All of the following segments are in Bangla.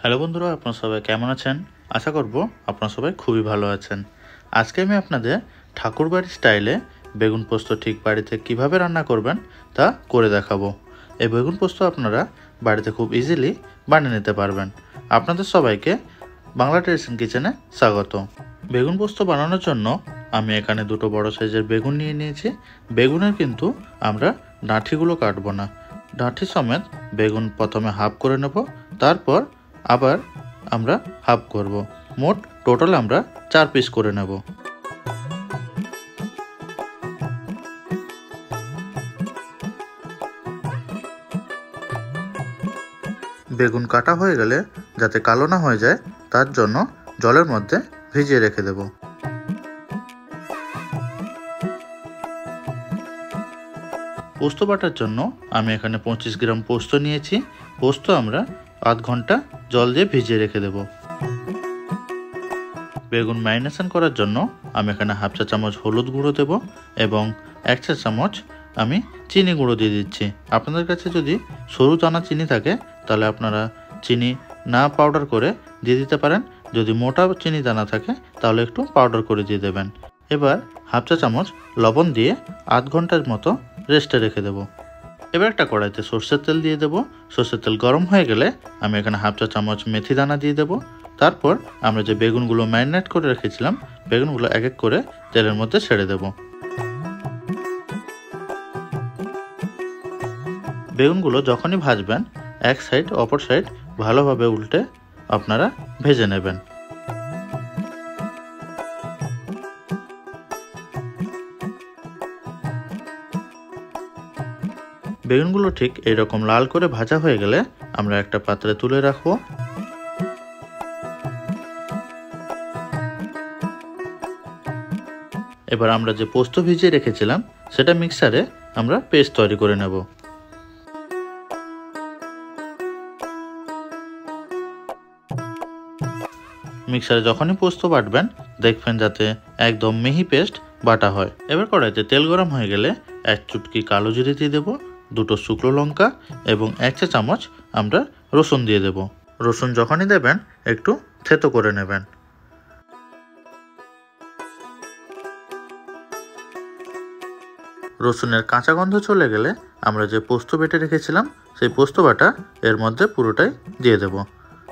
হ্যালো বন্ধুরা, আপনারা সবাই কেমন আছেন? আশা করব আপনারা সবাই খুবই ভালো আছেন। আজকে আমি আপনাদের ঠাকুরবাড়ির স্টাইলে বেগুন পোস্ত ঠিক বাড়িতে কিভাবে রান্না করবেন তা করে দেখাবো। এই বেগুন পোস্ত আপনারা বাড়িতে খুব ইজিলি বানিয়ে নিতে পারবেন। আপনাদের সবাইকে বাংলা ট্রেডিশন কিচেনে স্বাগত। বেগুন পোস্ত বানানোর জন্য আমি এখানে দুটো বড় সাইজের বেগুন নিয়ে নিয়েছি। বেগুনের কিন্তু আমরা ডাঁঠিগুলো কাটবো না, ডাঁঠি সমেত বেগুন প্রথমে হাফ করে নেব, তারপর আবার আমরা হাফ করব। মোট টোটাল আমরা 4 পিস করে নেব। বেগুন কাটা হয়ে গেলে যাতে কালো না হয়ে যায় তার জন্য জলের মধ্যে ভিজিয়ে রেখে দেব। পোস্ত বাটার জন্য আমি এখানে 25 গ্রাম পোস্ত নিয়েছি। পোস্ত আমরা আধ ঘন্টা জল দিয়ে ভিজিয়ে রেখে দেব। বেগুন ম্যারিনেশন করার জন্য আমি এখানে হাফ চা চামচ হলুদ গুঁড়ো দেব এবং 1 চা চামচ আমি চিনি গুঁড়ো দিয়ে দিচ্ছি। আপনাদের কাছে যদি সরু দানা চিনি থাকে তাহলে আপনারা চিনি না পাউডার করে দিয়ে দিতে পারেন। যদি মোটা চিনি দানা থাকে তাহলে একটু পাউডার করে দিয়ে দেবেন। এবার হাফ চা চামচ লবণ দিয়ে আধ ঘন্টার মতো রেস্টে রেখে দেব। এবার একটা কড়াইতে সর্ষের তেল দিয়ে দেব। সর্ষের তেল গরম হয়ে গেলে আমি এখানে হাফ চা চামচ মেথি দানা দিয়ে দেব। তারপর আমরা যে বেগুনগুলো ম্যারিনেট করে রেখেছিলাম বেগুনগুলো এক এক করে তেলের মধ্যে ছেড়ে দেব। বেগুনগুলো যখনই ভাজবেন এক সাইড অপর সাইড ভালোভাবে উল্টে আপনারা ভেজে নেবেন। বেগুনগুলো ঠিক এইরকম লাল করে ভাজা হয়ে গেলে আমরা একটা পাত্রে তুলে রাখবো। এবার আমরা যে পোস্ত ভিজিয়ে রেখেছিলাম সেটা মিক্সারে আমরা পেস্ট তৈরি করে নেব। মিক্সারে যখনই পোস্ত বাটবেন দেখবেন যাতে একদম মিহি পেস্ট বাটা হয়। এবার কড়াইতে তেল গরম হয়ে গেলে 1 চুটকি কালো জিরে দিয়ে দেব, 2টো শুকনো লঙ্কা এবং 1 চা চামচ আমরা রসুন দিয়ে দেব। রসুন যখনই দেবেন একটু থেতো করে নেবেন। রসুনের কাঁচা গন্ধ চলে গেলে আমরা যে পোস্ত বেটে রেখেছিলাম সেই পোস্ত বাটা এর মধ্যে পুরোটাই দিয়ে দেব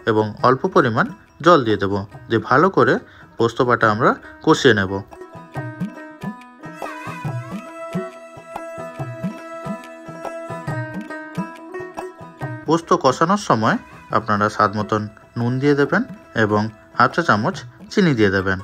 এবং অল্প পরিমাণ জল দিয়ে দেব, যে ভালো করে পোস্ত বাটা আমরা কষিয়ে নেব। পোস্ত কষানোর সময় আপনারা স্বাদ মতন নুন দিয়ে দেবেন এবং হাফ চা চামচ চিনি দিয়ে দেবেন।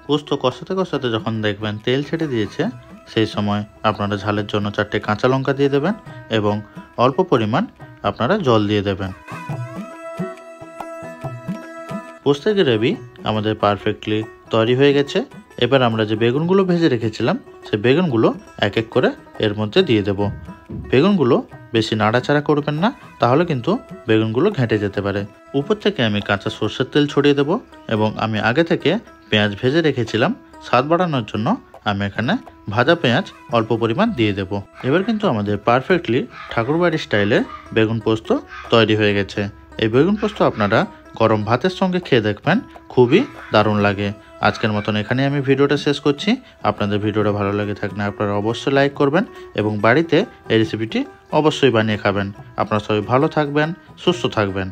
পোস্ত কষাতে কষাতে যখন দেখবেন তেল ছেড়ে দিয়েছে সেই সময় আপনারা ঝালের জন্য 4টে কাঁচা লঙ্কা দিয়ে দেবেন এবং অল্প পরিমাণ আপনারা জল দিয়ে দেবেন। পোস্তের গ্রেভি আমাদের পারফেক্টলি তৈরি হয়ে গেছে। এবার আমরা যে বেগুনগুলো ভেজে রেখেছিলাম সেই বেগুনগুলো এক এক করে এর মধ্যে দিয়ে দেব। বেগুনগুলো বেশি নাড়াচাড়া করবেন না, তাহলে কিন্তু বেগুনগুলো ঘেঁটে যেতে পারে। উপর থেকে আমি কাঁচা সরষের তেল ছড়িয়ে দেব এবং আমি আগে থেকে পেঁয়াজ ভেজে রেখেছিলাম। স্বাদ বাড়ানোর জন্য আমি এখানে ভাজা পেঁয়াজ অল্প পরিমাণ দিয়ে দেব। এবার কিন্তু আমাদের পারফেক্টলি ঠাকুরবাড়ির স্টাইলে বেগুন পোস্ত তৈরি হয়ে গেছে। এই বেগুন পোস্ত আপনারা গরম ভাতের সঙ্গে খেয়ে দেখবেন, খুবই দারুণ লাগে। আজকের মতন এখানেই আমি ভিডিওটা শেষ করছি। আপনাদের ভিডিওটা ভালো লাগে থাকলে আপনারা অবশ্যই লাইক করবেন এবং বাড়িতে এই রেসিপিটি অবশ্যই বানিয়ে খাবেন। আপনারা সবাই ভালো থাকবেন, সুস্থ থাকবেন।